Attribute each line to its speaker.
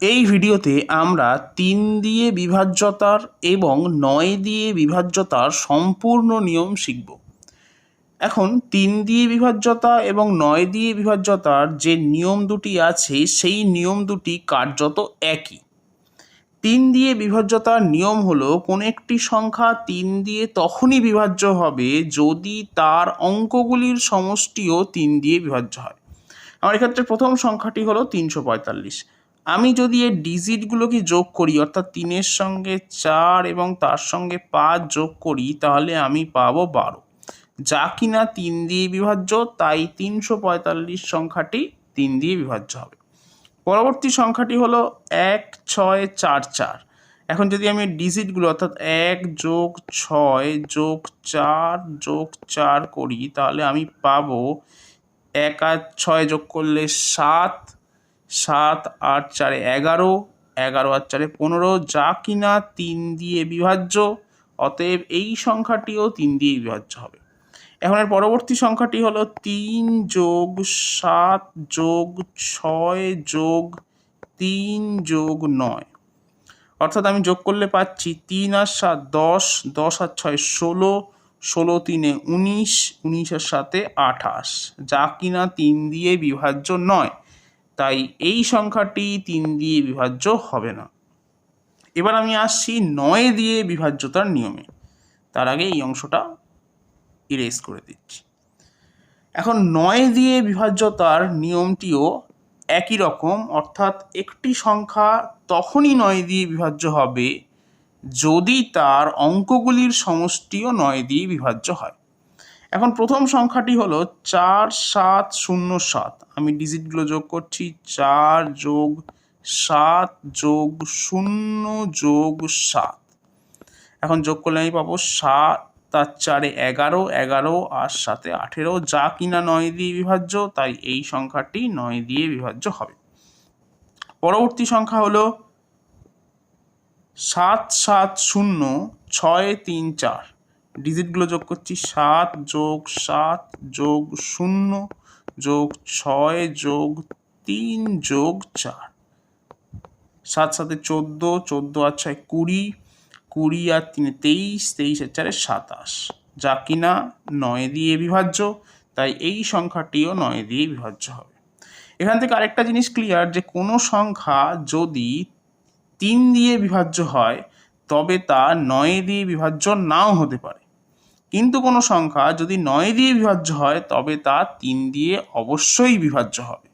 Speaker 1: এই ভিডিওতে আমরা 3 দিয়ে বিভাজ্যতার এবং 9 দিয়ে বিভাজ্যতার সম্পূর্ণ নিয়ম শিখব। এখন 3 দিয়ে বিভাজ্যতা এবং 9 দিয়ে বিভাজ্যতার যে নিয়ম দুটি আছে সেই নিয়ম দুটি কার্যত একই। 3 দিয়ে বিভাজ্যতার নিয়ম হলো কোনো একটি সংখ্যা 3 দিয়ে তখনই বিভাজ্য হবে যদি তার অঙ্কগুলির সমষ্টিও 3 দিয়ে বিভাজ্য হয়। আমার এক্ষেত্রে প্রথম সংখ্যাটি হলো 345। আমি যদি এর ডিজিটগুলোকে যোগ করি অর্থাৎ 3-এর সঙ্গে 4 এবং তার সঙ্গে 5 যোগ করি তাহলে আমি পাবো 12, যা কিনা 3 দিয়ে বিভাজ্য, তাই 345 সংখ্যাটি 3 দিয়ে বিভাজ্য হবে। পরবর্তী সংখ্যাটি হলো 1644। এখন যদি আমি ডিজিটগুলো অর্থাৎ 1 যোগ 6 যোগ 4 যোগ 4 করি তাহলে আমি পাবো 1 আর 6 যোগ করলে 7, 7 আর 4 11, 11 আর 4 15, যা কিনা 3 দিয়ে বিভাজ্য, অতএব এই সংখ্যাটিও 3 দিয়ে বিভাজ্য হবে। এখন এর পরবর্তী সংখ্যাটি হলো 3 যোগ 7 যোগ 6 যোগ 3 যোগ 9, অর্থাৎ আমি যোগ করলে পাচ্ছি 3 আর 7 10, 10 আর 6 16, 16 3 19, 19 আর 7 28, যা কিনা 3 দিয়ে বিভাজ্য নয়, তাই এই সংখ্যাটি 3 দিয়ে বিভাজ্য হবে না। এবার আমি আসছি 9 দিয়ে বিভাজ্যতার নিয়মে। তার আগে এই অংশটা ইরেজ করে দিচ্ছি। এখন 9 দিয়ে বিভাজ্যতার নিয়মটিও একই রকম, অর্থাৎ একটি সংখ্যা তখনই 9 দিয়ে বিভাজ্য হবে যদি তার অঙ্কগুলির সমষ্টিও 9 দিয়ে বিভাজ্য হয়। এখন প্রথম সংখ্যাটি হলো 4707। আমি ডিজিটগুলো যোগ করছি 4 যোগ 7 যোগ 0 যোগ 7। এখন যোগ করলে আমি পাবো 7 আর 4 11, 11 আর 7 18, যা কিনা 9 দিয়ে বিভাজ্য, তাই এই সংখ্যাটি 9 দিয়ে বিভাজ্য হবে। পরবর্তী সংখ্যা হলো 770634। ডিজিটগুলো যোগ করছি 7 যোগ 7 যোগ 0 যোগ 6 যোগ 3 যোগ 4, 7 7 14, 14 আর 6 20, 20 আর 3 23, 23 আর 4 27, যা কিনা 9 দিয়ে বিভাজ্য, তাই এই সংখ্যাটিও 9 দিয়ে বিভাজ্য হবে। এখান থেকে আরেকটা জিনিস ক্লিয়ার যে কোনো সংখ্যা যদি 3 দিয়ে বিভাজ্য হয় তবে তা 9 দিয়ে বিভাজ্য নাও হতে পারে, কিন্তু কোনো সংখ্যা যদি 9 দিয়ে বিভাজ্য হয় তবে তা 3 দিয়ে অবশ্যই বিভাজ্য হবে।